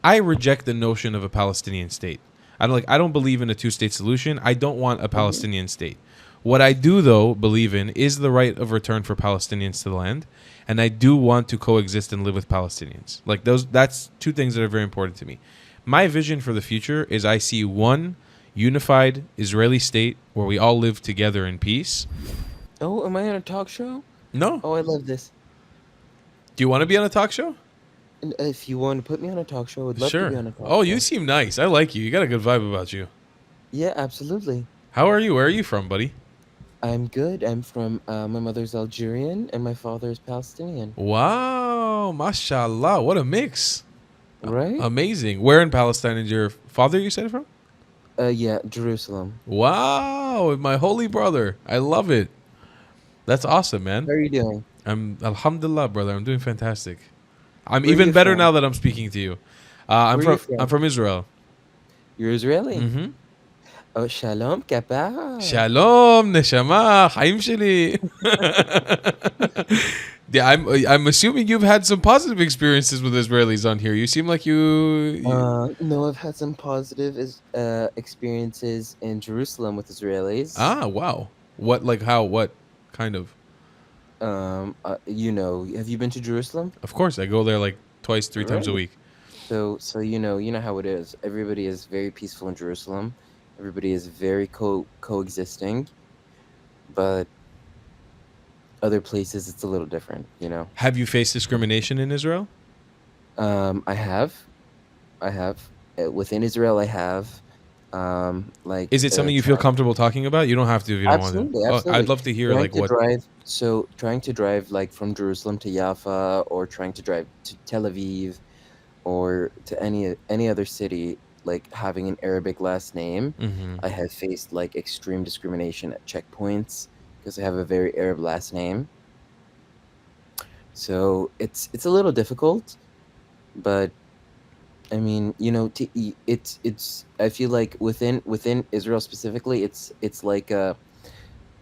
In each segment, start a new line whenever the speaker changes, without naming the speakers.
I reject the notion of a Palestinian state. I don't believe in a two-state solution. I don't want a Palestinian state. What I do, though, believe in is the right of return for Palestinians to the land, and I do want to coexist and live with Palestinians. Like that's two things that are very important to me. My vision for the future is I see one unified Israeli state where we all live together in peace.
Oh, am I on a talk show?
No.
Oh, I love this.
Do you want to be on a talk show?
And if you want to put me on a talk show, I would love to be
Sure.
on a talk
Oh,
show.
you seem nice. I like you. You got a good vibe about you.
Yeah, absolutely.
How are you? Where are you from, buddy?
I'm good. I'm from, my mother's Algerian and my father's Palestinian.
Wow. Mashallah. What a mix.
Right?
Amazing. Where in Palestine is your father, you said from?
Yeah, Jerusalem.
Wow. My holy brother. I love it. That's awesome,
How
man.
are you doing?
Alhamdulillah, brother. I'm doing fantastic. I'm
Where are
even
you
better
from?
now that I'm speaking to you.
Where are you
I'm
from?
from Israel.
You're Israeli.
Mm-hmm.
Oh, shalom, kappa.
Shalom, neshama, chaim sheli. Yeah, I'm assuming you've had some positive experiences with Israelis on here. You seem like
No, I've had some positive experiences in Jerusalem with Israelis.
wow. What, like, how, what kind of?
Have you been to Jerusalem?
Of course, I go there like twice, three times a
Right.
week.
So you know how it is. Everybody is very peaceful in Jerusalem. Everybody is very coexisting, but other places it's a little different, you know.
Have you faced discrimination in Israel?
I have within Israel. I have
Is it something you feel comfortable talking about? You don't have to if you don't want to.
absolutely,
Oh, I'd
absolutely.
love to hear
Trying
like
to
what.
drive, trying to drive like from Jerusalem to Jaffa, or trying to drive to Tel Aviv, or to any other city, like having an Arabic last name.
Hmm.
I have faced like extreme discrimination at checkpoints because I have a very Arab last name. So it's a little difficult, but I mean, it's I feel like within Israel specifically, it's like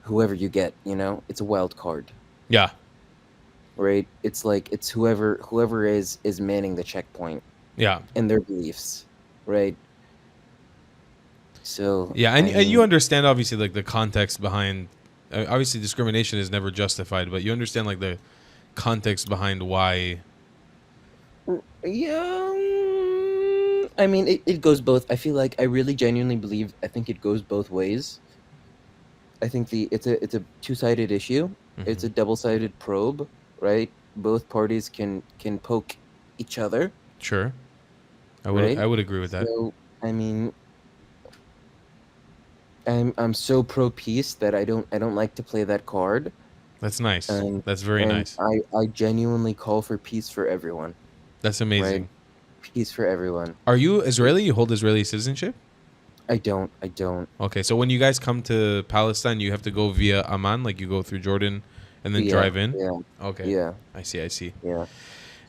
whoever you get, it's a wild card,
Yeah.
right? It's like it's whoever is manning the checkpoint
Yeah.
and their beliefs, right? So
Yeah,
I
and you
mean,
understand obviously like the context behind. Obviously, discrimination is never justified, but you understand like the context behind why.
yeah. I mean, it goes both. I feel like I really genuinely believe. I think it goes both ways. I think it's a two-sided issue. It's
Mhm.
a double-sided probe, right? Both parties can poke each other,
Sure,
right?
I would agree with that.
So I mean, I'm so pro peace that I don't like to play that card,
That's nice.
and
That's very nice.
I genuinely call for peace for everyone,
That's
right?
amazing.
Peace for everyone.
Are you Israeli? You hold Israeli citizenship?
I don't.
Okay, so when you guys come to Palestine, you have to go via Amman, like you go through Jordan and then
Yeah,
drive in.
yeah,
Okay,
yeah,
I see. I see.
yeah.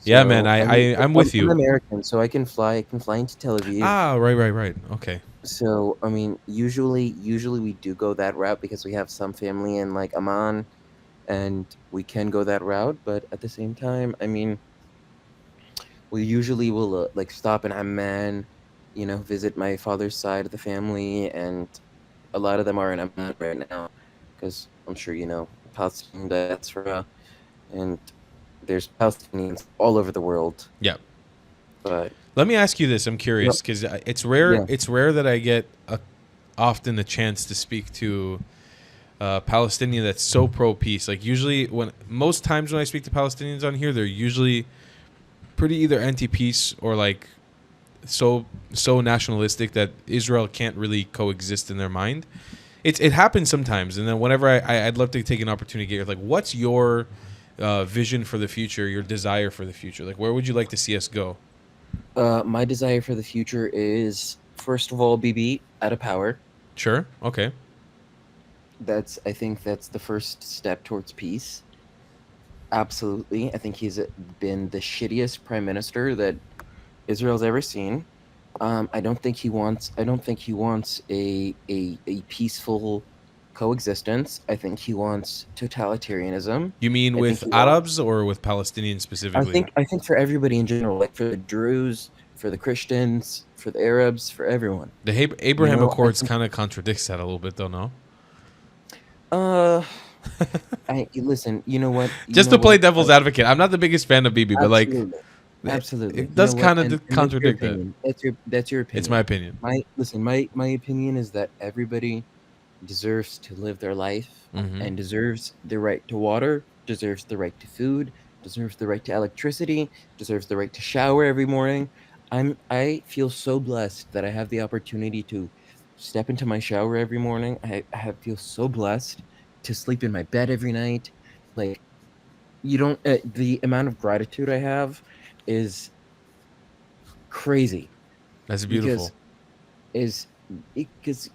Yeah, man.
So I mean,
I'm with
I'm
you.
American, so I can fly. I can fly into Tel Aviv.
Ah, right, right, right. Okay.
So I mean, usually we do go that route because we have some family in like Amman, and we can go that route. But at the same time, I mean, we usually will like stop in Amman, visit my father's side of the family, and a lot of them are in Amman right now, because I'm sure Palestinian diaspora, and there's Palestinians all over the world.
Yeah.
But
Let me ask you this. I'm
yep,
curious because it's rare.
yeah,
It's rare that I get often a chance to speak to a Palestinian that's so pro peace. Like usually, when most times when I speak to Palestinians on here, they're usually pretty either anti peace or like so nationalistic that Israel can't really coexist in their mind. It happens sometimes, and then whenever I'd love to take an opportunity to get like, what's your vision for the future, your desire for the future? Like, where would you like to see us go?
my desire for the future is, first of all, BB out of power.
Sure. Okay.
I think that's the first step towards peace. Absolutely. I think he's been the shittiest prime minister that Israel's ever seen. I don't think he wants a peaceful coexistence. I think he wants totalitarianism.
You mean
I think
with
he wants
Arabs or with Palestinians specifically?
I think for everybody in general, like for the Druze, for the Christians, for the Arabs, for everyone.
The
You
Abraham
know, I
Accords
think,
kind of contradicts that a little bit, though, no?
uh, I listen. You
Just
know
to play
what?
devil's advocate, I'm not the biggest fan of Bibi, but like,
Absolutely, absolutely.
it
You
does
know what?
kind
And
of
that's your
contradict that.
opinion. That's your
It's my
opinion.
opinion.
My opinion is that everybody deserves to live their life
Hmm.
and deserves the right to water, deserves the right to food, deserves the right to electricity, deserves the right to shower every morning. I feel so blessed that I have the opportunity to step into my shower every morning. Feel so blessed to sleep in my bed every night. Like, you don't the amount of gratitude I have is crazy
That's
because
beautiful.
is because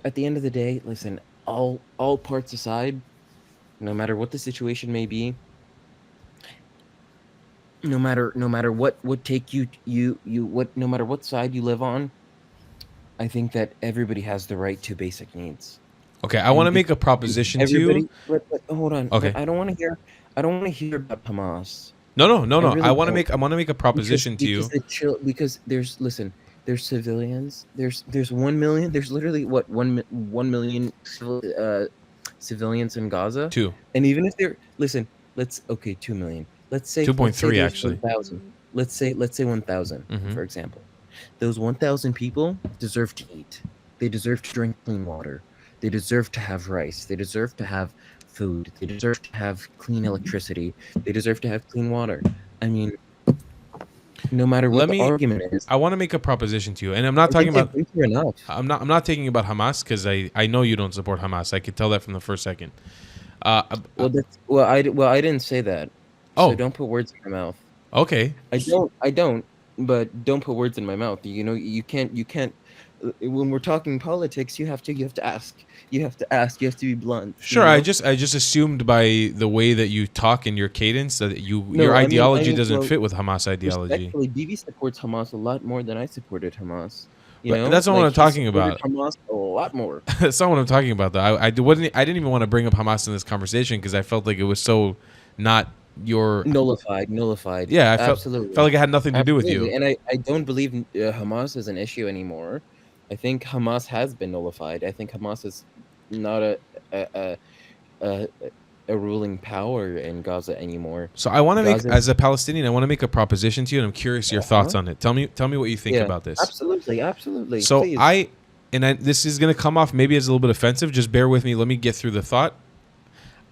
at the end of the day, listen, all parts aside, no matter what the situation may be, no matter what take you what no matter what side you live on, I think that everybody has the right to basic needs.
Okay, I want
And
to make a
because
proposition to you.
everybody, but hold on, but
Okay.
I don't want to hear about Hamas.
No, no, no,
I
no.
really don't.
I want to make a
because
proposition to
because
you.
the chill because there's listen, there's civilians, there's 1 million, there's literally what 1 million civilians in Gaza.
Two.
And even if they're listen, let's okay, 2 million, let's say
2.3
there's
actually.
1,000, let's say 1,000,
Hmm.
for example. Those 1,000 people deserve to eat, they deserve to drink clean water, they deserve to have rice, they deserve to have food, they deserve to have clean electricity, they deserve to have clean water. I mean, no matter what
Let
the
me.
argument is,
I want to make a proposition to you, and I'm not
I
talking
think
about.
they've been through enough.
I'm not taking about Hamas because I know you don't support Hamas. I could tell that from the first second.
I didn't say that, so
Oh,
don't put words in my mouth.
okay.
I don't, but don't put words in my mouth. You can't. When we're talking politics, you have to ask. You have to be blunt.
Sure. I just assumed by the way that you talk and your cadence that your
No,
ideology doesn't fit with Hamas ideology.
respectfully, Bibi supports Hamas a lot more than I supported Hamas.
But that's not what
Like,
I'm
he
talking
supported
about.
Hamas a lot more.
That's not what I'm talking about, though. I didn't even want to bring up Hamas in this conversation because I felt like it was so not your.
Nullified.
Yeah, felt
Absolutely.
like it had nothing to do with
Absolutely.
you.
And I don't believe Hamas is an issue anymore. I think Hamas has been nullified. I think Hamas is not a a, a, a ruling power in Gaza anymore.
So I want to make,
Gaza,
as a Palestinian, I want to make a proposition to you, and I'm curious your thoughts
uh-huh.
on it. Tell me what you think
Yeah,
about this.
absolutely, absolutely.
So
Please.
this is gonna come off maybe as a little bit offensive. Just bear with me. Let me get through the thought.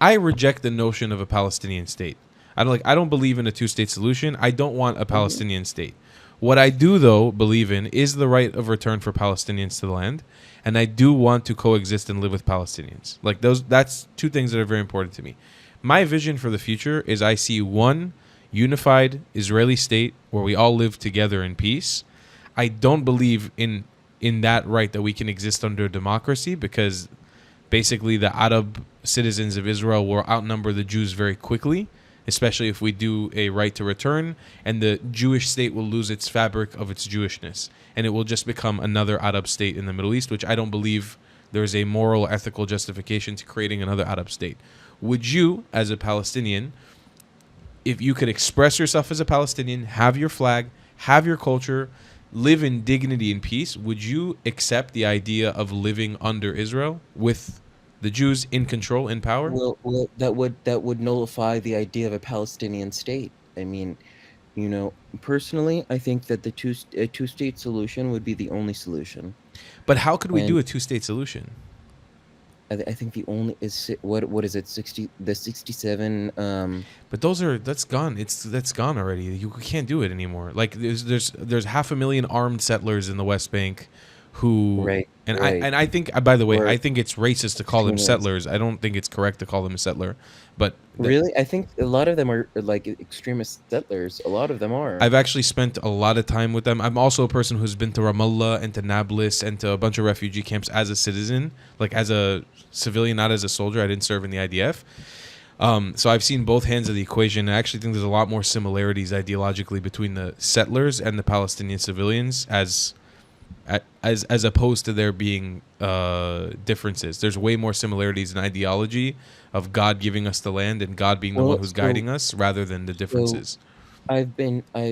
I reject the notion of a Palestinian state. I don't believe in a two-state solution. I don't want a
Mhm.
Palestinian state. What I do though believe in is the right of return for Palestinians to the land, and I do want to coexist and live with Palestinians. Like that's two things that are very important to me. My vision for the future is I see one unified Israeli state where we all live together in peace. I don't believe in that right that we can exist under democracy because basically the Arab citizens of Israel will outnumber the Jews very quickly, especially if we do a right to return, and the Jewish state will lose its fabric of its Jewishness, and it will just become another Arab state in the Middle East, which I don't believe there's a moral, ethical justification to creating another Arab state. Would you, as a Palestinian, if you could express yourself as a Palestinian, have your flag, have your culture, live in dignity and peace, would you accept the idea of living under Israel with the Jews in control, in power?
Well, that would nullify the idea of a Palestinian state. I mean, personally, I think that a two-state solution would be the only solution.
But how could we do
And
a two-state solution?
I think the only is what is it, 67
But that's gone. That's gone already. You can't do it anymore. Like there's 500,000 armed settlers in the West Bank, who
right,
and
right,
I think, by the way,
or
I think it's racist to call them
extremists.
settlers. I don't think it's correct to call them a settler, but
Really? I think a lot of them are like extremist settlers. A lot of them are.
I've actually spent a lot of time with them. I'm also a person who's been to Ramallah and to Nablus and to a bunch of refugee camps as a citizen, like as a civilian, not as a soldier. I didn't serve in the IDF. So I've seen both hands of the equation. I actually think there's a lot more similarities ideologically between the settlers and the Palestinian civilians as opposed to there being differences. There's way more similarities in ideology of God giving us the land and God being the one who's guiding us rather than the
So
differences.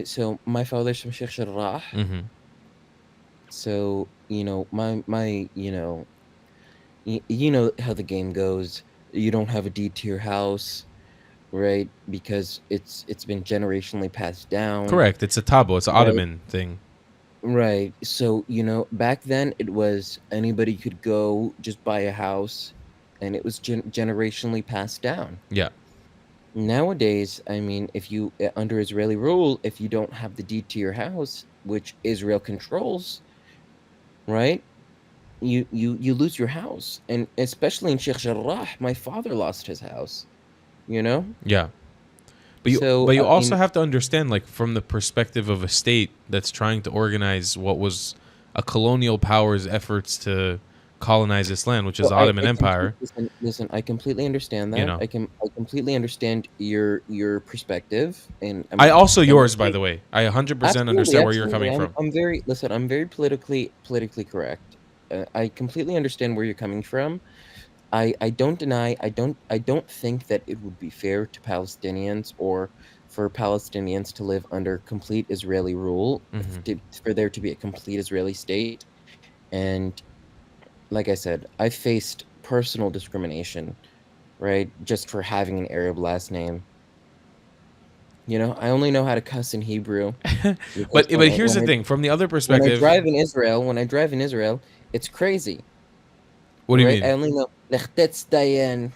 So my father's from Sheikh Jarrah.
Mm-hmm.
So, my, you know how the game goes. You don't have a deed to your house, right? Because it's been generationally passed down,
Correct. It's a tabo. It's an
right?
Ottoman thing.
Right. So, back then it was anybody could go just buy a house and it was generationally passed down.
Yeah.
Nowadays, I mean, if you under Israeli rule, if you don't have the deed to your house, which Israel controls, right? You lose your house. And especially in Sheikh Jarrah, my father lost his house, you know?
Yeah.
So,
But you
I
also
mean,
have to understand, like, from the perspective of a state that's trying to organize what was a colonial power's efforts to colonize this land, which is
so
the
I
Ottoman Empire.
listen, I completely understand
You
that.
know,
I completely understand your perspective, and
I also
I'm
yours, by
very
the way. I 100%
absolutely,
understand where you're
absolutely.
coming from.
I'm very listen. I'm very politically correct. I completely understand where you're coming from. I don't deny. I don't think that it would be fair to Palestinians or for Palestinians to live under complete Israeli rule,
Hmm.
for there to be a complete Israeli state. And like I said, I faced personal discrimination, right? Just for having an Arab last name. I only know how to cuss in Hebrew because
But here's the thing: from the other perspective,
when I drive in Israel, it's crazy,
what do you
right?
mean?
I only know "Lechtetz dayan,"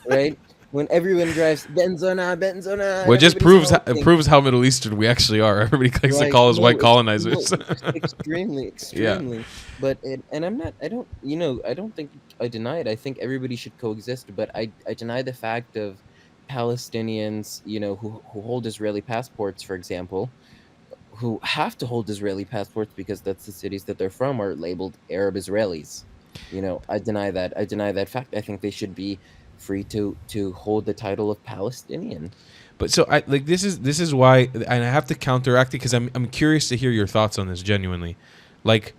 right? When everyone drives "Benzona, Benzona," and
What just
everybody's honking,
proves how Middle Eastern we actually are. Everybody likes to
right?
call us white
No,
colonizers.
it's extremely,
Yeah.
extremely. But and I'm not. I don't. I don't think I deny it. I think everybody should coexist. But I deny the fact of Palestinians, who hold Israeli passports, for example, who have to hold Israeli passports because that's the cities that they're from are labeled Arab Israelis. I deny that. I deny that fact. I think they should be free to hold the title of Palestinian.
But so I like this is why, and I have to counteract it because I'm curious to hear your thoughts on this genuinely. Like,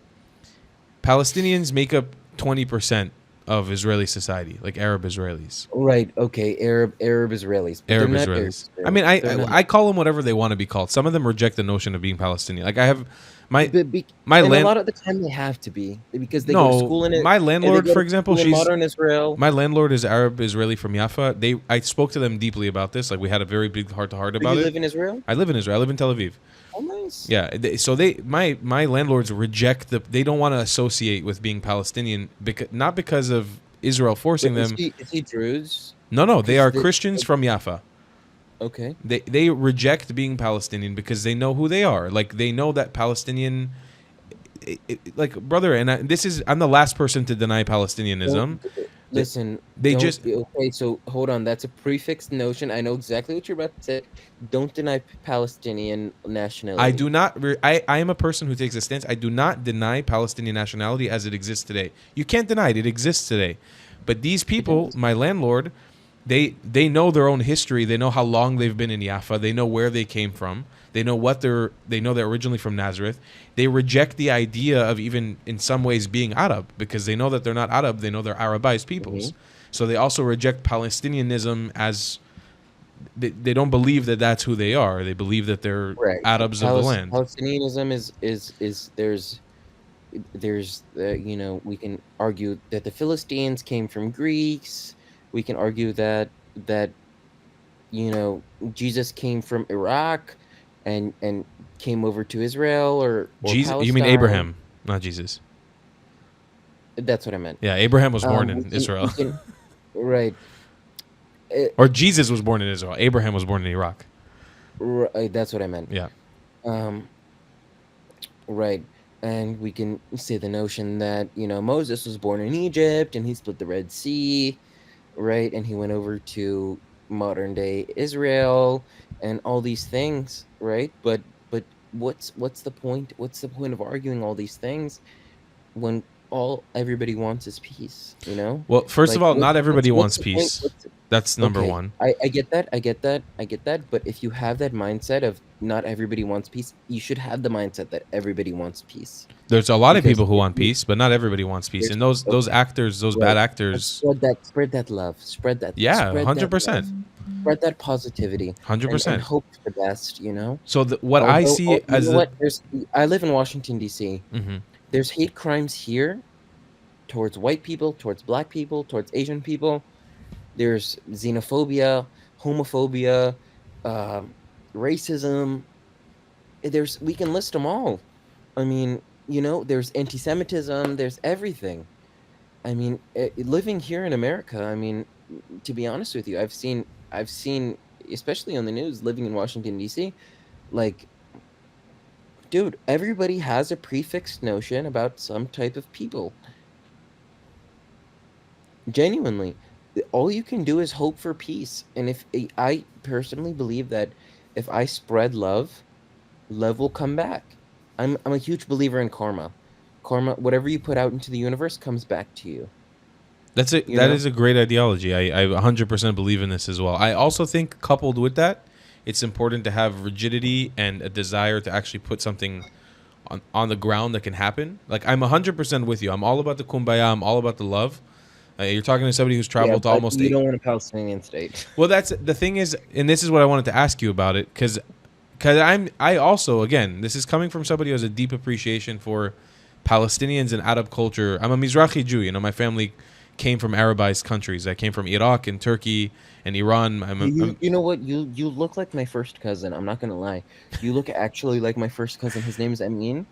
Palestinians make up 20% of Israeli society, like Arab Israelis.
Right. Okay. Arab Israelis, but they're
Arab
not Arab
Israelis. I
Israelis.
mean, I
They're
I,
not.
I call them whatever they want to be called. Some of them reject the notion of being Palestinian. Like, I have my
But
my
and a
land
lot of the time they have to be because they go to
no
school in it.
my
And they
landlord,
go
for
to
example,
school in
she's
modern Israel.
my landlord is Arab Israeli from Jaffa. I spoke to them deeply about this. Like, we had a very big heart to heart
Do
about
you
it.
live in Israel?
I live in Israel. I live in Tel Aviv.
Oh, nice.
Yeah, so my landlords reject they don't want to associate with being Palestinian, because not because of Israel
But
forcing them.
is he Druze?
No, they
Because
are Christians from Jaffa.
okay.
They reject being Palestinian because they know who they are. Like, they know that Palestinian, like, brother, and I'm the last person to deny Palestinianism.
Don't
They,
listen.
they
Don't
just
okay. So hold on. That's a prefixed notion. I know exactly what you're about to say. Don't deny Palestinian
I do
nationality.
not. I am a person who takes a stance. I do not deny Palestinian nationality as it exists today. You can't deny it. It exists today. But these
It
people,
does.
my landlord, they know their own history. They know how long they've been in Jaffa. They know where they came from. They know they're originally from Nazareth. They reject the idea of even in some ways being Arab because they know that they're not Arab. They know they're Arabized
Hmm.
peoples. So they also reject Palestinianism as they don't believe that that's who they are. They believe that they're
Right.
Arabs of the land.
Palestinianism is there's we can argue that the Philistines came from Greeks. We can argue that you know Jesus came from Iraq and came over to Israel or
Jesus, you mean
Palestine.
Abraham, not Jesus?
That's what I meant.
Yeah, Abraham was born
We
in
can we
Israel,
can right.
or Jesus was born in Israel. Abraham was born in Iraq.
That's what I meant.
Yeah,
Um, right. And we can say the notion that, Moses was born in Egypt and he split the Red Sea, right? And he went over to modern day Israel and all these things, right? But what's the point? What's the point of arguing all these things when all everybody wants is peace, you know?
Well, first of
Like
all, not everybody
what's
wants
the point?
peace. That's number
Okay,
one.
I get that, I get that, I get that, but if you have that mindset of not everybody wants peace, you should have the mindset that everybody wants peace.
There's a lot of
Because
people who
if
want
you
peace, but not everybody wants peace.
there's
And those
okay,
actors, those bad
right. And
actors,
spread that love,
yeah,
spread that
100%,
love, spread that positivity, and
100%.
hope for the best, you know?
So what I
Although,
see
you
as
know
the,
what? I live in Washington D.C.
mhm.
There's hate crimes here towards white people, towards black people, towards Asian people. There's xenophobia, homophobia, um, racism. We can list them all. I mean, you know, there's anti-Semitism. There's everything. I mean, living here in America. I mean, to be honest with you, I've seen, especially on the news, living in Washington D.C. Like, dude, everybody has a prefixed notion about some type of people. Genuinely, all you can do is hope for peace. And if I personally believe that if I spread love, love will come back. I'm a huge believer in karma. Karma, whatever you put out into the universe comes back to you.
That's it.
You
That
know?
is a great ideology. I 100% believe in this as well. I also think coupled with that, it's important to have rigidity and a desire to actually put something on the ground that can happen. Like I'm 100% with you. I'm all about the kumbaya. I'm all about the love. You're talking to somebody who's
Yeah,
traveled to
but
almost
you
eight.
don't want a Palestinian state.
Well, that's the thing is, and this is what I wanted to ask you about it, because I also, again, this is coming from somebody who has a deep appreciation for Palestinians and Arab culture. I'm a Mizrahi Jew. You know, my family came from Arabized countries. I came from Iraq and Turkey and Iran.
You know what? You look like my first cousin. I'm not gonna lie. You look actually like my first cousin. His name is Amin.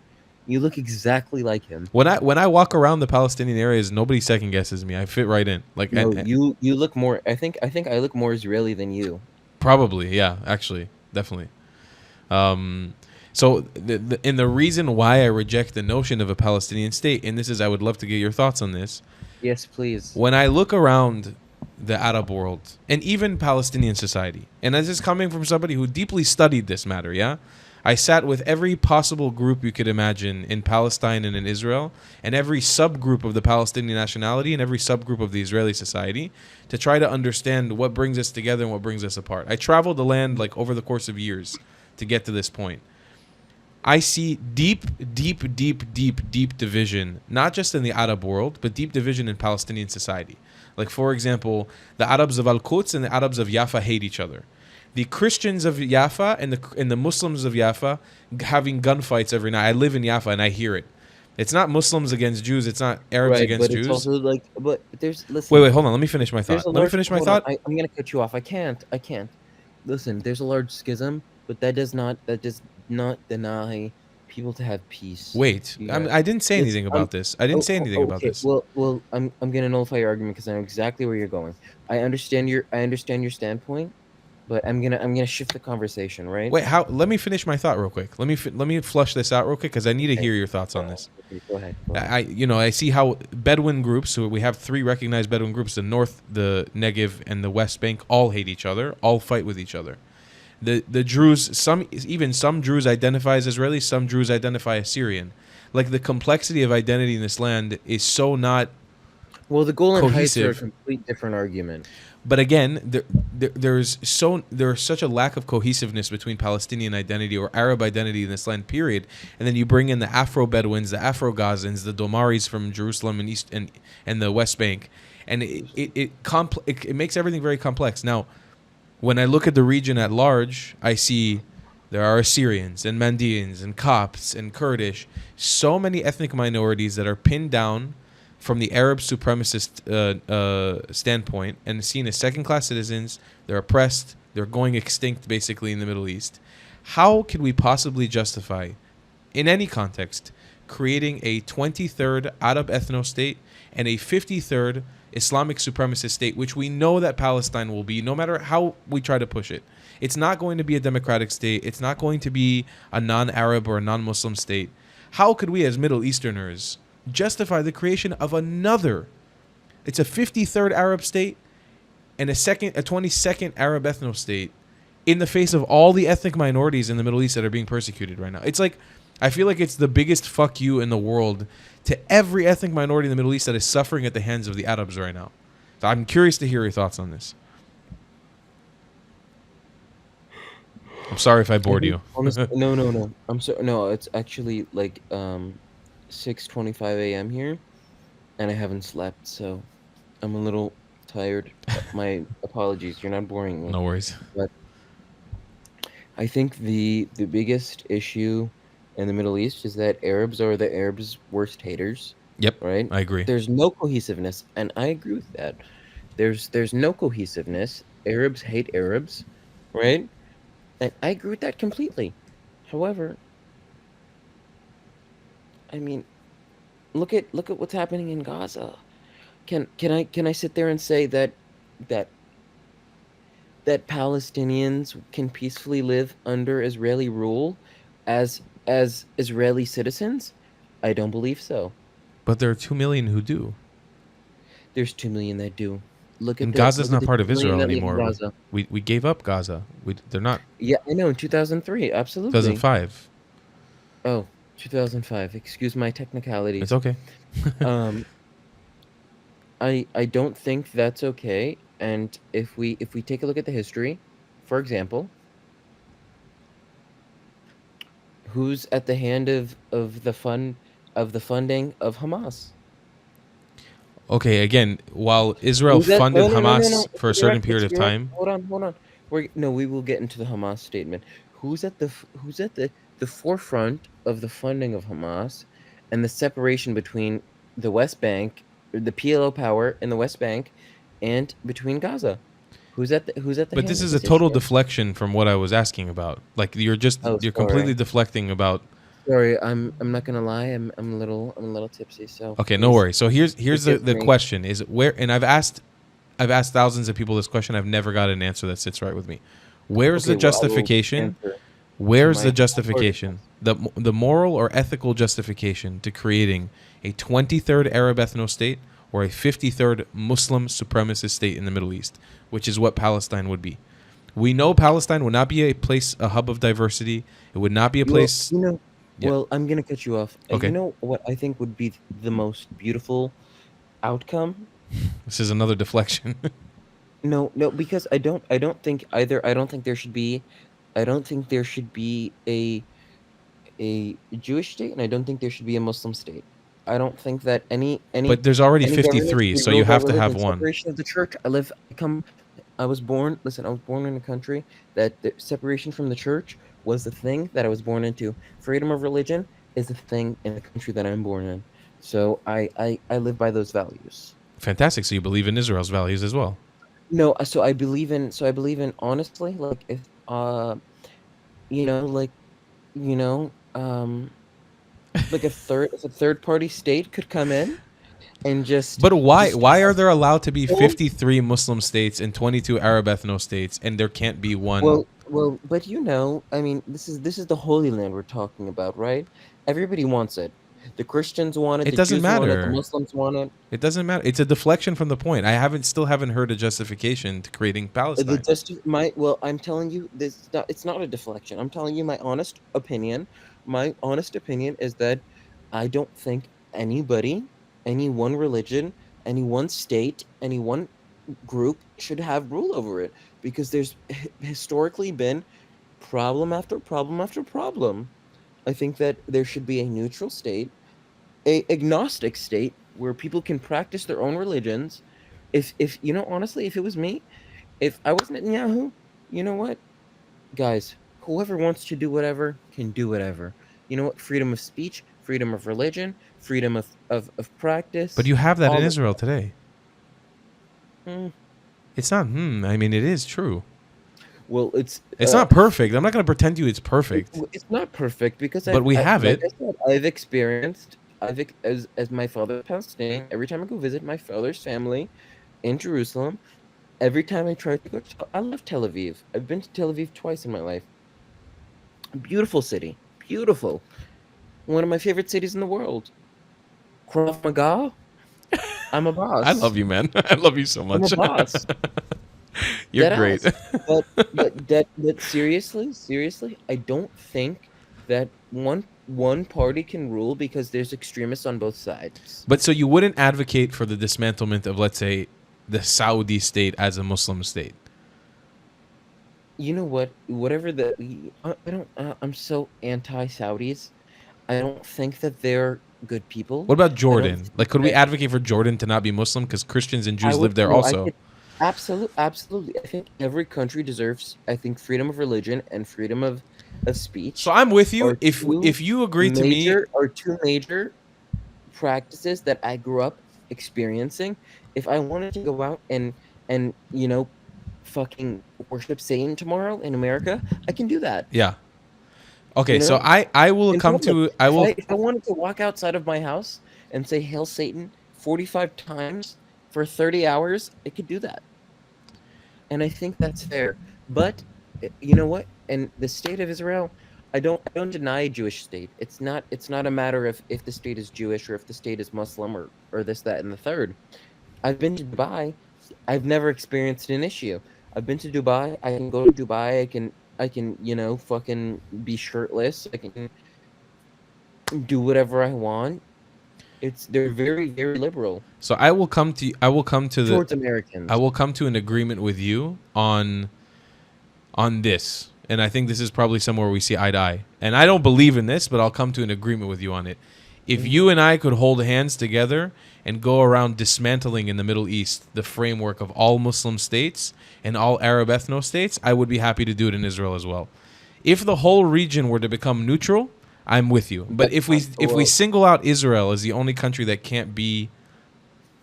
You look exactly like him.
When I walk around the Palestinian areas, nobody second guesses me. I fit right in. Like,
No,
and
you look more. I think I look more Israeli than you.
probably, yeah, actually, definitely. Um, so and the reason why I reject the notion of a Palestinian state, and this is, I would love to get your thoughts on this.
Yes, please.
When I look around the Arab world and even Palestinian society, and this is coming from somebody who deeply studied this matter, yeah? I sat with every possible group you could imagine in Palestine and in Israel, and every subgroup of the Palestinian nationality and every subgroup of the Israeli society to try to understand what brings us together and what brings us apart. I traveled the land like over the course of years to get to this point. I see deep division, not just in the Arab world, but deep division in Palestinian society. Like, for example, the Arabs of Al-Quds and the Arabs of Jaffa hate each other. The Christians of Jaffa and the Muslims of Jaffa having gunfights every night. I live in Jaffa and I hear it. It's not Muslims against Jews. It's not Arabs
Right,
against
but it's
Jews.
also like, but there's
Wait, hold on. Let me finish my
there's
thought.
a
Let me
large.
finish my
Hold on,
thought.
I'm gonna cut you off. I can't. Listen, there's a large schism, but that does not deny people to have peace.
Wait,
Yeah.
I didn't say
Listen,
anything about this. I didn't say anything about
okay.
this.
I'm gonna nullify your argument because I know exactly where you're going. I understand your standpoint, but I'm gonna shift the conversation, right?
Wait, how? Let me finish my thought real quick. Let me flush this out real quick because I need to
Okay.
hear your thoughts on this.
Okay, go ahead. Go ahead.
I see how Bedouin groups. So we have three recognized Bedouin groups: the North, the Negev, and the West Bank. All hate each other. All fight with each other. The Druze, some Druze identify as Israeli. Some Druze identify as Syrian. Like, the complexity of identity in this land is so not
Well, the Golan Heights are a
cohesive.
complete different argument.
But again, there's such a lack of cohesiveness between Palestinian identity or Arab identity in this land, period. And then you bring in the Afro Bedouins, the Afro Gazans, the Domaris from Jerusalem and East and the West Bank, and it makes everything very complex. Now, when I look at the region at large, I see there are Assyrians and Mandeans and Copts and Kurdish, so many ethnic minorities that are pinned down from the Arab supremacist standpoint and seen as second-class citizens. They're oppressed. They're going extinct, basically, in the Middle East. How could we possibly justify, in any context, creating a 23rd Arab ethno-state and a 53rd Islamic supremacist state, which we know that Palestine will be, no matter how we try to push it? It's not going to be a democratic state. It's not going to be a non-Arab or a non-Muslim state. How could we, as Middle Easterners, justify the creation of another? It's a 53rd Arab state and a 22nd Arab ethno state in the face of all the ethnic minorities in the Middle East that are being persecuted right now. It's like, I feel like it's the biggest fuck you in the world to every ethnic minority in the Middle East that is suffering at the hands of the Arabs right now. So I'm curious to hear your thoughts on this. I'm sorry if I bored you.
Honestly, no. I'm sorry. No, it's actually like 6:25 a.m. here, and I haven't slept, so I'm a little tired. My apologies. You're not boring me.
No worries.
But I think the biggest issue in the Middle East is that Arabs are the Arabs' worst haters,
Yep,
right?
I agree.
There's no cohesiveness, and I agree with that. There's no cohesiveness. Arabs hate Arabs, right? And I agree with that completely. However, I mean, look at what's happening in Gaza. Can I sit there and say that that Palestinians can peacefully live under Israeli rule as Israeli citizens? I don't believe so.
But there are 2 million who do.
There's 2 million that do.
And Gaza's not part of
2 million
Israel
that live in
anymore.
Gaza.
We gave up Gaza. They're not.
Yeah, I know, in 2003, absolutely.
2005.
Oh, 2005. Excuse my
It's
technicalities.
okay.
I don't think that's okay. And if we take a look at the history, for example, who's at the hand of the funding of Hamas?
Okay, again, while Israel
Who's at
funded
no.
Hamas for a
It's
certain
direct.
period
It's
of
direct.
time,
Hold on. We will get into the Hamas statement. Who's at the forefront of the funding of Hamas and the separation between the West Bank, or the PLO power in the West Bank, and between Gaza? Who's at the
but
hand
this
of
is a
this
total
issue?
deflection from what I was asking about. Like you're
Oh,
completely
sorry.
deflecting about.
Sorry, I'm not gonna lie. I'm a little tipsy. So
Okay, no
please
worries. So here's
forgive
the
me.
question is where, and I've asked thousands of people this question. I've never got an answer that sits right with me. Where's
Okay,
the
well, I will
justification?
answer to
Where's
my
the
wholehearted
justification? The moral or ethical justification to creating a 23rd Arab ethno state or a 53rd Muslim supremacist state in the Middle East, which is what Palestine would be. We know Palestine would not be a hub of diversity. It would not be a place. Yeah.
Well, I'm gonna cut you off.
Okay.
You know what I think would be the most beautiful outcome?
This is another deflection.
No, because I don't think either. I don't think there should be a Jewish state, and I don't think there should be a Muslim state. I don't think that
But there's already
government should
53,
be
so you
ruled by
have to have
religion.
one.
Separation of the church. I was born. Listen, I was born in a country that the separation from the church was the thing that I was born into. Freedom of religion is the thing in the country that I'm born in. So I live by those values.
Fantastic. So you believe in Israel's values as well.
No, so I believe in honestly, like if you know, like you know, like if a third party state could come in and just
But why
just
are there allowed to be
Well-
53 Muslim states and 22 Arab ethno states, and there can't be one?
well, but I mean, this is the Holy Land we're talking about, right? Everybody wants it. The Christians want it.
It
The
doesn't
Jews want it.
matter.
The Muslims want it.
It doesn't matter. It's a deflection from the point. I still haven't heard a justification to creating Palestine.
I'm telling you, it's not a deflection. I'm telling you my honest opinion. My honest opinion is that I don't think anybody, any one religion, any one state, any one group should have rule over it, because there's historically been problem after problem after problem. I think that there should be a neutral state, a agnostic state where people can practice their own religions. If honestly, if it was me, if I was Netanyahu, you know what, guys, whoever wants to do whatever can do whatever. You know what? Freedom of speech, freedom of religion, freedom of practice.
But you have that
all
in
of
Israel today.
Mm,
It's not. I mean, it is true.
well,
It's not perfect. I'm not going to pretend to you it's perfect.
It's not perfect because
But we have it.
Like I said, I've experienced. As my father Palestinian. Every time I go visit my father's family in Jerusalem, every time I try to go, I love Tel Aviv. I've been to Tel Aviv twice in my life. Beautiful city, beautiful. One of my favorite cities in the world. Krav Maga. I'm a boss.
I love you, man. I love you so
I'm
much.
a boss.
You're
Dead
great.
ass. But seriously, I don't think that one party can rule because there's extremists on both sides.
But so you wouldn't advocate for the dismantlement of, let's say, the Saudi state as a Muslim state?
You know what? Whatever I don't. I'm so anti-Saudis. I don't think that they're good people.
What about Jordan?
think
Like, could we
that-
advocate for Jordan to not be Muslim because Christians and
I
Jews
would-
live there
no, I
also?
could- Absolutely. I think every country deserves, I think, freedom of religion and freedom of speech.
So I'm with you.
Or
If you agree to me,
Are two major practices that I grew up experiencing. If I wanted to go out and you know, fucking worship Satan tomorrow in America, I can do that.
yeah. Okay,
You
so
know?
I will
In
come to
public.
I will.
If I wanted to walk outside of my house and say "Hail Satan" 45 times for 30 hours, I could do that. And I think that's fair. But you know what? In the state of Israel, I don't deny a Jewish state. It's not a matter of if the state is Jewish or if the state is Muslim or this, that, and the third. I've been to Dubai. I've never experienced an issue. I've been to Dubai. I can go to Dubai. I can, you know, fucking be shirtless. I can do whatever I want. They're very, very liberal
So I will come to
towards Americans.
I will come to an agreement with you on this. And I think this is probably somewhere we see eye to eye. And I don't believe in this, but I'll come to an agreement with you on it. If you and I could hold hands together and go around dismantling in the Middle East the framework of all Muslim states and all Arab ethno states, I would be happy to do it in Israel as well. If the whole region were to become neutral, I'm with you. But if we single out Israel as the only country that can't be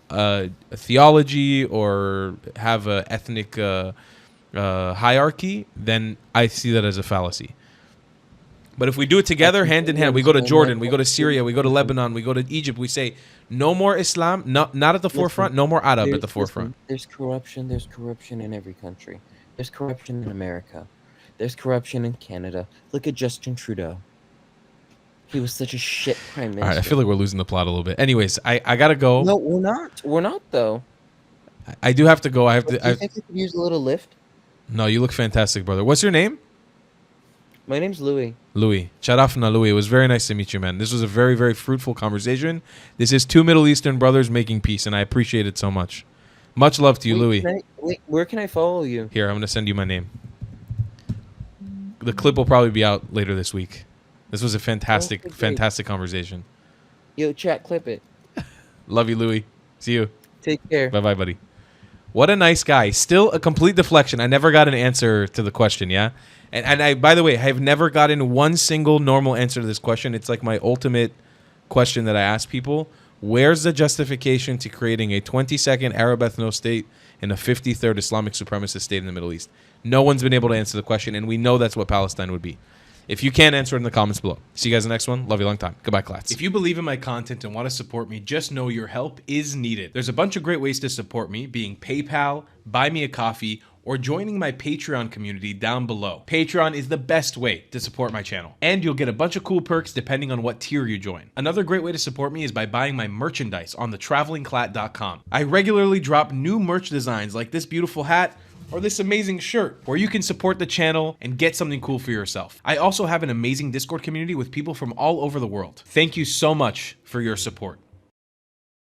a theology or have a ethnic hierarchy, then I see that as a fallacy. But if we do it together, hand in hand, we go to Jordan, we go to Syria, we go to Lebanon, we go to Egypt, we say no more Islam, not at the forefront, no more Arab at the forefront.
There's corruption. There's corruption in every country. There's corruption in America. There's corruption in Canada. Look at Justin Trudeau. He was such a shit prime minister.
All right, I feel like we're losing the plot a little bit. Anyways, I gotta go.
No, we're not. We're not though.
I do have to go. I have
Do
to.
you think I could use a little lift?
No, you look fantastic, brother. What's your name?
My name's Louie.
Louie. Charafna Louie. It was very nice to meet you, man. This was a very, very fruitful conversation. This is two Middle Eastern brothers making peace, and I appreciate it so much. Much love to you, Louie.
Where can I follow you?
Here, I'm going to send you my name. The clip will probably be out later this week. This was a fantastic,
Okay, great.
fantastic conversation.
Yo, chat, clip it.
Love you, Louie. See you.
Take care.
Bye-bye, buddy. What a nice guy. Still a complete deflection. I never got an answer to the question, yeah? And I, by the way, I've never gotten one single normal answer to this question. It's like my ultimate question that I ask people. Where's the justification to creating a 22nd Arab ethno state and a 53rd Islamic supremacist state in the Middle East? No one's been able to answer the question, and we know that's what Palestine would be. If you can't answer it in the comments below. See you guys in the next one. Love you long time. Goodbye, Clats. If you believe in my content and want to support me, just know your help is needed. There's a bunch of great ways to support me, being PayPal, Buy Me a Coffee, or joining my Patreon community down below. Patreon is the best way to support my channel, and you'll get a bunch of cool perks depending on what tier you join. Another great way to support me is by buying my merchandise on thetravelingclat.com. I regularly drop new merch designs like this beautiful hat, or this amazing shirt, where you can support the channel and get something cool for yourself. I also have an amazing Discord community with people from all over the world. Thank you so much for your support.